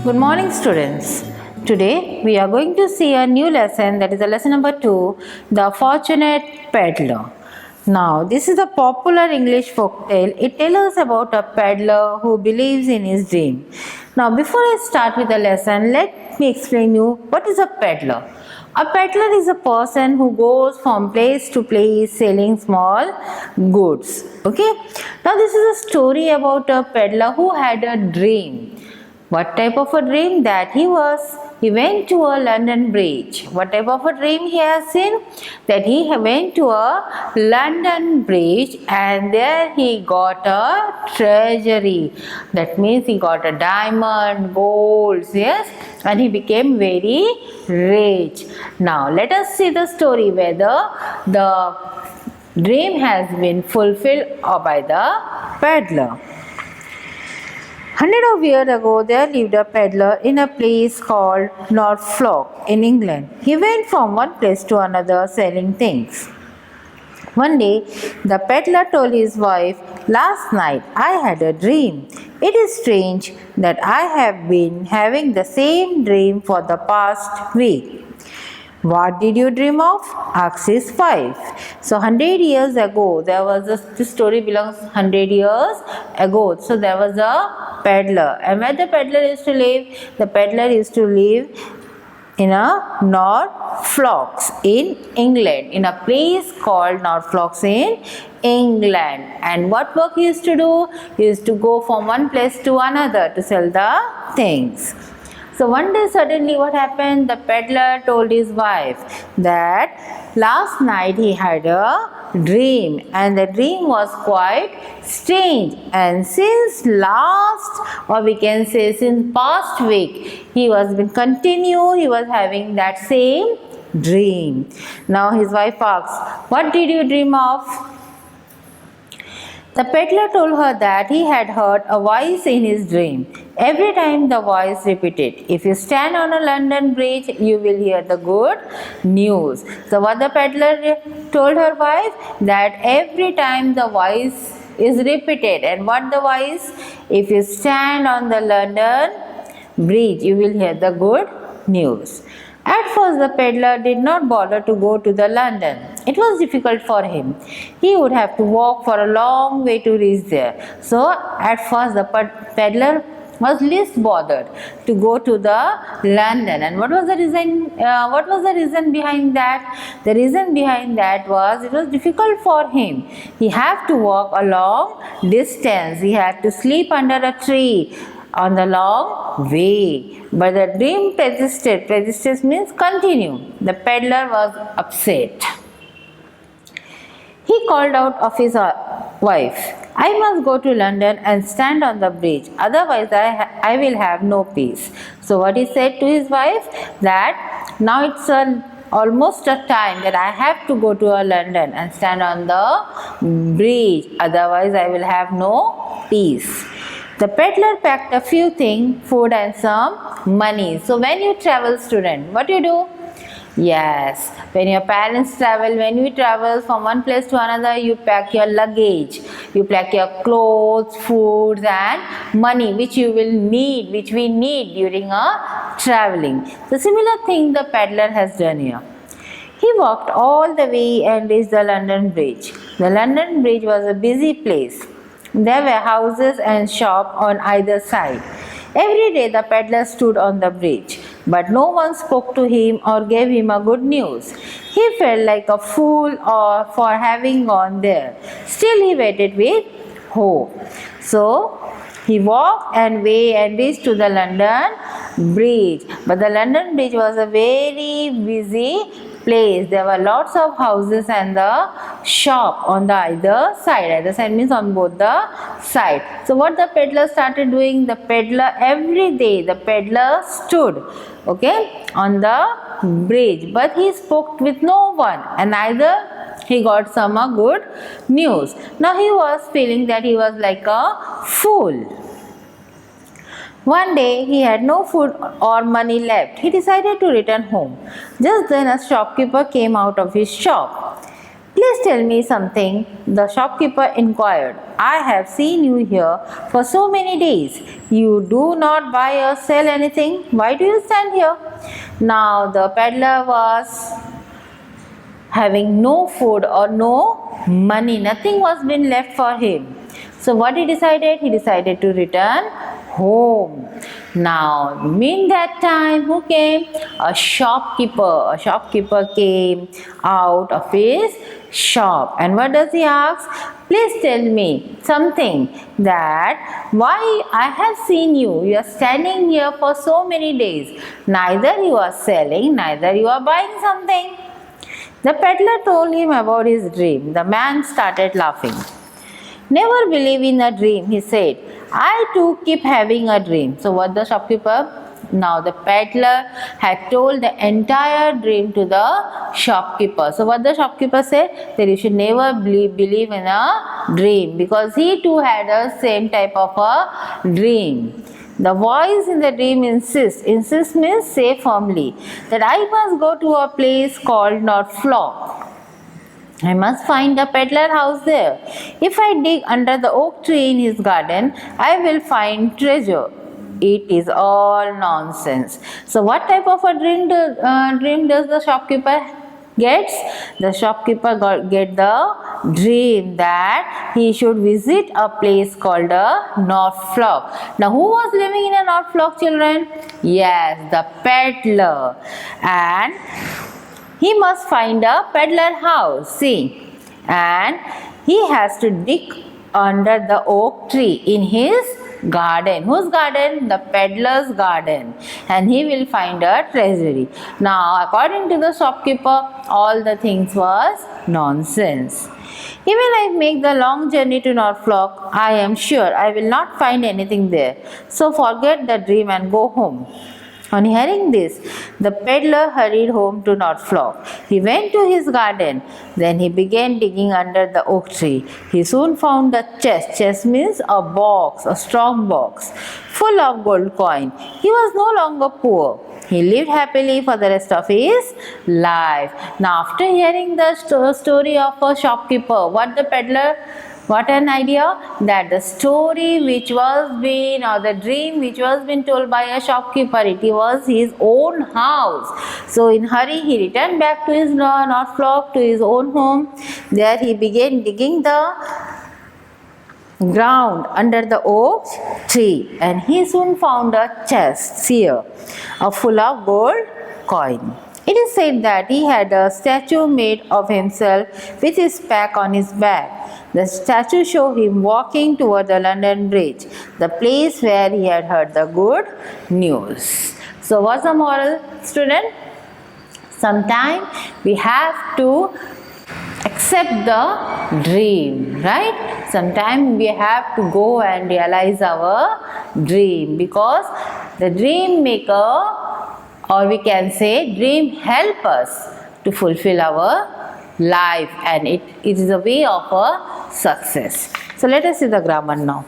Good morning, students. Today we are going to see a new lesson, that is the lesson number 2, The Fortunate Peddler. Now, this is a popular English folk tale. It tells us about a peddler who believes in his dream. Now, before I start with the lesson, let me explain you what is a peddler. A peddler is a person who goes from place to place selling small goods. Okay. Now, this is a story about a peddler who had a dream. What type of a dream? That he went to a London Bridge. What type of a dream he has seen? That he went to a London Bridge and there he got a treasury. That means he got a diamond, gold, yes, and he became very rich. Now let us see the story whether the dream has been fulfilled or by the peddler. Hundreds of years ago, there lived a peddler in a place called Norfolk in England. He went from one place to another selling things. One day, the peddler told his wife, "Last night I had a dream. It is strange that I have been having the same dream for the past week." "What did you dream of?" asked his wife. So 100 years ago, this story belongs 100 years ago. So there was a peddler. And where the peddler used to live? The peddler used to live in a Norfolk in England, in a place called Norfolk in England. And what work he used to do? He used to go from one place to another to sell the things. So one day suddenly what happened? The peddler told his wife that last night he had a dream and the dream was quite strange, and since last, or we can say since past week, he was having that same dream. Now his wife asks, "What did you dream of?" The peddler told her that he had heard a voice in his dream. Every time the voice repeated, "If you stand on a London Bridge, you will hear the good news." So what the peddler told her wife? That every time the voice is repeated. And what the voice? "If you stand on the London Bridge, you will hear the good news." At first, the peddler did not bother to go to the London. It was difficult for him. He would have to walk for a long way to reach there. So, at first, the peddler was least bothered to go to the London. And what was the reason? What was the reason behind that? The reason behind that was it was difficult for him. He had to walk a long distance. He had to sleep under a tree on the long way. But the dream persisted. Persisted means continue. The peddler was upset. He called out of his wife, "I must go to London and stand on the bridge, otherwise I will have no peace." So what he said to his wife? That now it's almost a time that I have to go to London and stand on the bridge, otherwise I will have no peace. The peddler packed a few things, food and some money. So when you travel, student, what you do? Yes, when your parents travel, when you travel from one place to another, you pack your luggage, you pack your clothes, foods and money which you will need, which we need during our traveling. The similar thing the peddler has done here. He walked all the way and reached the London Bridge. The London Bridge was a busy place. There were houses and shops on either side. Every day the peddler stood on the bridge, but no one spoke to him or gave him a good news. He felt like a fool for having gone there. Still he waited with hope. So he walked and reached to the London Bridge. But the London Bridge was a very busy place. There were lots of houses and the shop on the either side. Either side means on both the sides. So what the peddler started doing? The peddler every day, the peddler stood, okay, on the bridge, but he spoke with no one, and neither he got some good news. Now he was feeling that he was like a fool. One day he had no food or money left. He decided to return home. Just then a shopkeeper came out of his shop. "Please tell me something, the shopkeeper inquired. I have seen you here for so many days. You do not buy or sell anything. Why do you stand here? Now the peddler was having no food or no money. Nothing was being left for him. So what he decided? He decided to return home. Now, in that time, who came? A shopkeeper. A shopkeeper came out of his shop. And what does he ask? Please tell me something, that why I have seen you. You are standing here for so many days. Neither you are selling, neither you are buying something. The peddler told him about his dream. The man started laughing. Never believe in a dream, he said. I too keep having a dream. So what the shopkeeper? Now the peddler had told the entire dream to the shopkeeper. So what the shopkeeper said? That you should never believe in a dream, because he too had a same type of a dream. The voice in the dream insists. Insist means say firmly that I must go to a place called Norfolk. I must find a peddler house there. If I dig under the oak tree in his garden, I will find treasure. It is all nonsense. So what type of a dream does the shopkeeper gets? The shopkeeper get the dream that he should visit a place called Norfolk. Now who was living in a Norfolk, children? Yes, the peddler. And he must find a peddler house. See, and he has to dig under the oak tree in his garden. Whose garden? The peddler's garden. And he will find a treasury. Now, according to the shopkeeper, all the things was nonsense. Even I make the long journey to Norfolk, I am sure I will not find anything there. So forget the dream and go home. On hearing this, the peddler hurried home to Norfolk. He went to his garden. Then he began digging under the oak tree. He soon found a chest. Chest means a box, a strong box, full of gold coin. He was no longer poor. He lived happily for the rest of his life. Now, after hearing the story of a shopkeeper, what an idea, that the story which was been, or the dream which was been told by a shopkeeper, it was his own house. So in hurry he returned back to his Norfolk, to his own home. There he began digging the ground under the oak tree, and he soon found a chest here, full of gold coin. It is said that he had a statue made of himself with his pack on his back. The statue showed him walking toward the London Bridge, the place where he had heard the good news. So what's the moral, student? Sometimes we have to accept the dream, right? Sometimes we have to go and realize our dream, because the dream maker, or we can say dream help us to fulfill our life, and it is a way of a success. So let us see the grammar now.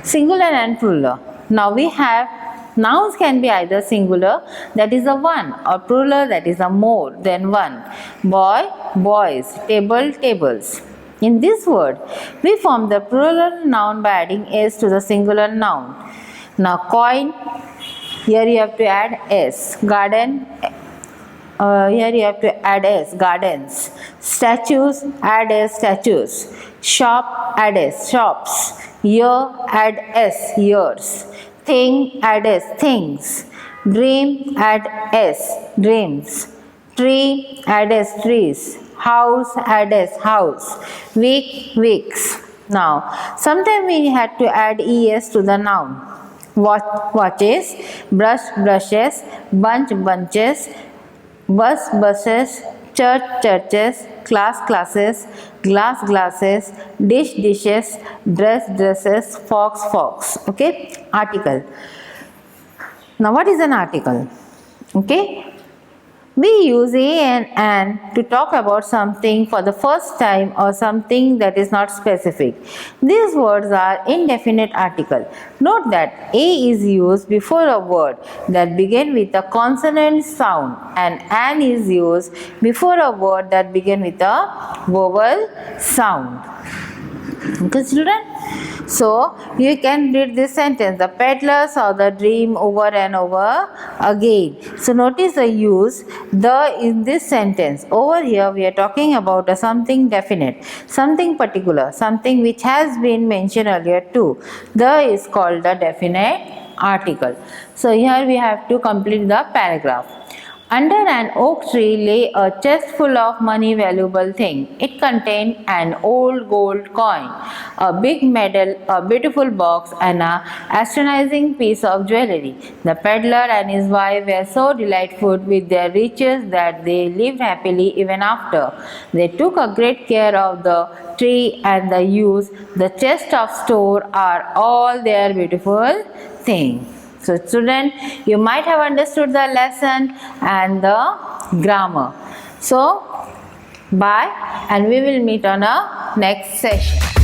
Singular and plural. Now we have nouns can be either singular, that is a one, or plural, that is a more than one. Boy, boys, table, tables. In this word, we form the plural noun by adding s to the singular noun. Now coin, here you have to add s. Garden, here you have to add s, gardens. Statues, add s, statues. Shop, add s, shops. Year, add s, years. Thing, add s, things. Dream, add s, dreams. Tree, add s, trees. House, add s, house. Week, weeks. Now, sometimes we had to add es to the noun. Watches, brush, brushes, bunch, bunches, bus, buses, church, churches, class, classes, glass, glasses, dish, dishes, dress, dresses, fox, fox. Okay, article. Now what is an article? Okay, We use a and an to talk about something for the first time or something that is not specific. These words are indefinite article. Note that a is used before a word that begins with a consonant sound and an is used before a word that begins with a vowel sound. Okay, children? So, you can read this sentence. The peddler saw the dream over and over again. So, notice the use the in this sentence. Over here, we are talking about a something definite, something particular, something which has been mentioned earlier too. The is called the definite article. So, here we have to complete the paragraph. Under an oak tree lay a chest full of money valuable things. It contained an old gold coin, a big medal, a beautiful box, and an astonishing piece of jewelry. The peddler and his wife were so delightful with their riches that they lived happily even after. They took a great care of the tree and the ewes. The chest of store are all their beautiful things. So student, you might have understood the lesson and the grammar. So bye, and we will meet on a next session.